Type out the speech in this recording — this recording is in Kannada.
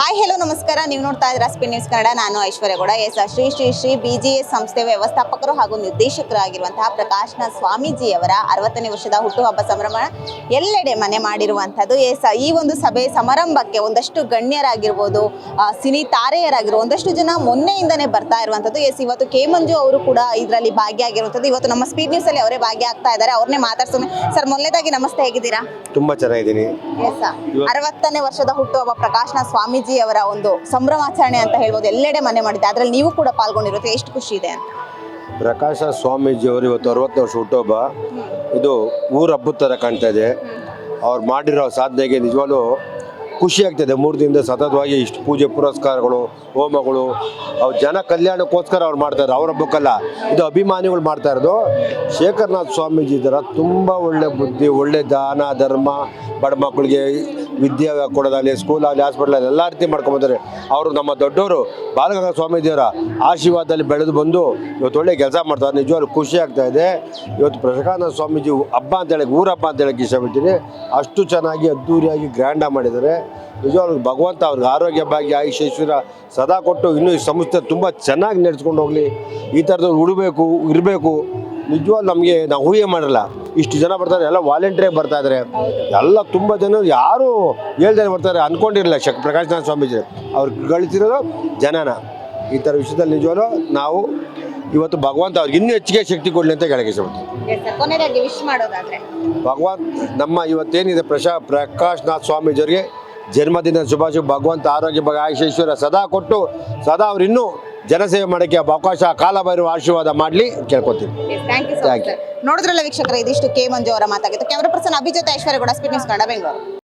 ಹಾಯ್ ಹೆಲೋ ನಮಸ್ಕಾರ. ನೀವು ನೋಡ್ತಾ ಇದ್ದೀರಾ ಸ್ಪಿನ್ ನ್ಯೂಸ್ ಕನ್ನಡ. ನಾನು ಐಶ್ವರ್ಯ ಗೌಡ. ಶ್ರೀ ಶ್ರೀ ಶ್ರೀ BGS ಸಂಸ್ಥೆ ವ್ಯವಸ್ಥಾಪಕರು ಹಾಗೂ ನಿರ್ದೇಶಕರಾಗಿರುವಂತಹ ಪ್ರಕಾಶ್ನಾಥ್ ಸ್ವಾಮೀಜಿಯವರ 60ನೇ ವರ್ಷದ ಹುಟ್ಟುಹಬ್ಬ ಸಂಭ್ರಮ ಎಲ್ಲೆಡೆ ಮನೆ ಮಾಡಿರುವಂಥದ್ದು. ಈ ಒಂದು ಸಭೆ ಸಮಾರಂಭಕ್ಕೆ ಒಂದಷ್ಟು ಗಣ್ಯರಾಗಿರ್ಬೋದು, ಸಿನಿ ತಾರೆಯರಾಗಿರ್ಬೋದು, ಒಂದಷ್ಟು ಜನ ಮೊನ್ನೆಯಿಂದನೇ ಬರ್ತಾ ಇರುವಂಥದ್ದು. ಇವತ್ತು ಕೆ ಮಂಜು ಅವರು ಕೂಡ ಇದರಲ್ಲಿ ಭಾಗಿಯಾಗಿರುವಂಥದ್ದು. ಇವತ್ತು ನಮ್ಮ ಸ್ಪೀಡ್ ನ್ಯೂಸ್ ಅಲ್ಲಿ ಅವರೇ ಭಾಗಿಯಾಗ್ತಾ ಇದ್ದಾರೆ. ಅವ್ರನ್ನೇ ಮಾತಾಡ್ಸೋಣ. ಸರ್, ಮೊದಲನೇದಾಗಿ ನಮಸ್ತೆ, ಹೇಗಿದ್ದೀರಾ? ತುಂಬಾ ಚೆನ್ನಾಗಿದ್ದೀನಿ. 60ನೇ ವರ್ಷದ ಹುಟ್ಟುಹಬ್ಬ ಪ್ರಕಾಶ್ನಾಥ್ ಸ್ವಾಮೀಜಿ ಅವರ ಒಂದು ಸಂಭ್ರಮಾಚರಣೆ ಅಂತ ಹೇಳ್ಬೋದು, ಎಲ್ಲೆಡೆ ಮನೆ ಮಾಡಿದೆ. ಅದರಲ್ಲಿ ನೀವು ಕೂಡ ಪಾಲ್ಗೊಂಡಿರೋದು ಎಷ್ಟು ಖುಷಿ ಇದೆ ಅಂತ? ಪ್ರಕಾಶ ಸ್ವಾಮೀಜಿ ಅವರು ಇವತ್ತು 60ನೇ ವರ್ಷ ಹುಟ್ಟುಹಬ್ಬ. ಇದು ಊರ ಹಬ್ಬದ ಥರ ಕಾಣ್ತಾ ಇದೆ. ಅವ್ರು ಮಾಡಿರೋ ಸಾಧನೆಗೆ ನಿಜವಾಗ್ಲೂ ಖುಷಿ ಆಗ್ತದೆ. 3 ದಿನದಿಂದ ಸತತವಾಗಿ ಇಷ್ಟು ಪೂಜೆ ಪುರಸ್ಕಾರಗಳು, ಹೋಮಗಳು, ಅವ್ರು ಜನ ಕಲ್ಯಾಣಕ್ಕೋಸ್ಕರ ಅವ್ರು ಮಾಡ್ತಾರೆ. ಅವ್ರ ಹಬ್ಬಕ್ಕಲ್ಲ, ಇದು ಅಭಿಮಾನಿಗಳು ಮಾಡ್ತಾ ಇರೋದು. ಶೇಖರನಾಥ್ ಸ್ವಾಮೀಜಿ ಥರ ತುಂಬ ಒಳ್ಳೆ ಬುದ್ಧಿ, ಒಳ್ಳೆ ದಾನ ಧರ್ಮ, ಬಡ ಮಕ್ಕಳಿಗೆ ವಿದ್ಯೆ ಕೊಡೋದಾಗಲಿ, ಸ್ಕೂಲಾಗಲಿ, ಹಾಸ್ಪಿಟ್ಲಲ್ಲಿ ಎಲ್ಲ ರೀತಿ ಮಾಡ್ಕೊಂಬಂದರೆ ಅವರು ನಮ್ಮ ದೊಡ್ಡವರು ಬಾಲಗಂಗಾಧರ ಸ್ವಾಮೀಜಿಯವರ ಆಶೀರ್ವಾದದಲ್ಲಿ ಬೆಳೆದು ಬಂದು ಇವತ್ತು ಒಳ್ಳೆ ಕೆಲಸ ಮಾಡ್ತಾರೆ. ನಿಜವಾಗ್ಲೂ ಖುಷಿ ಆಗ್ತಾ ಇದೆ. ಇವತ್ತು ಪ್ರಕಾಶ್ನಾಥ್ ಸ್ವಾಮೀಜಿ ಹಬ್ಬ ಅಂತೇಳಿ, ಊರ ಹಬ್ಬ ಅಂತ ಹೇಳಕ್ಕೆ ಇಷ್ಟಪಡ್ತೀನಿ. ಅಷ್ಟು ಚೆನ್ನಾಗಿ ಅದ್ದೂರಿಯಾಗಿ ಗ್ರ್ಯಾಂಡಾಗಿ ಮಾಡಿದ್ದಾರೆ. ನಿಜವಾಗ್ಲೂ ಭಗವಂತ ಅವ್ರಿಗೆ ಆರೋಗ್ಯ ಭಾಗ್ಯ ಐಶ್ವರ್ಯ ಸದಾ ಕೊಟ್ಟು ಇನ್ನೂ ಈ ಸಂಸ್ಥೆ ತುಂಬ ಚೆನ್ನಾಗಿ ನಡೆಸ್ಕೊಂಡು ಹೋಗಲಿ. ಈ ಥರದವ್ರು ಉಡಬೇಕು, ಇರಬೇಕು. ನಿಜವಾಗ್ಲೂ ನಮಗೆ ನಾವು ಊಹೆ ಮಾಡಲ್ಲ, ಇಷ್ಟು ಜನ ಬರ್ತಾರೆ. ಎಲ್ಲ ವಾಲಂಟಿಯರ್ ಬರ್ತಾ ಇದ್ದಾರೆ. ಎಲ್ಲ ತುಂಬ ಜನ ಯಾರು ಹೇಳ್ತಾರೆ ಬರ್ತಾರೆ ಅನ್ಕೊಂಡಿರಲಿಲ್ಲ. ಪ್ರಕಾಶ್ನಾಥ್ ಸ್ವಾಮೀಜಿ ಅವ್ರು ಗಳಿಸಿರೋದು ಜನನ. ಈ ಥರ ವಿಷಯದಲ್ಲಿ ನಿಜವಾಗ್ಲೂ ನಾವು ಇವತ್ತು ಭಗವಂತ ಅವ್ರಿಗೆ ಇನ್ನೂ ಹೆಚ್ಚಿಗೆ ಶಕ್ತಿ ಕೊಡಲಿ ಅಂತ ಹೇಳಕ್ಕೆ ಇಷ್ಟಪಡ್ತೀನಿ. ಭಗವಂತ ನಮ್ಮ ಇವತ್ತೇನಿದೆ ಪ್ರಕಾಶ್ನಾಥ್ ಸ್ವಾಮೀಜಿಯವರಿಗೆ ಜನ್ಮದಿನ ಶುಭಾಶಯ. ಭಗವಂತ ಆರೋಗ್ಯ ಐಶ್ವರ್ಯ ಸದಾ ಕೊಟ್ಟು ಸದಾ ಅವ್ರು ಇನ್ನೂ ಜನಸೇವೆ ಮಾಡೋಕ್ಕೆ ಅವಕಾಶ, ಕಾಲ ಬರುವ ಆಶೀರ್ವಾದ ಮಾಡಲಿ ಕೇಳ್ಕೊತೀನಿ. ನೋಡಿದ್ರಲ್ಲ ವೀಕ್ಷಕರೇ, ಇದಿಷ್ಟು ಕೆ ಮಂಜು ಅವರ ಮಾತಾಗಿತ್ತು. ಕ್ಯಾಮರಾ ಪರ್ಸನ್ ಅಭಿ ಜೊತೆ ಐಶ್ವರ್ಯ ಗೌಡ, ಸ್ಪೀಡ್ ನ್ಯೂಸ್ ಕನ್ನಡ, ಬೆಂಗಳೂರು.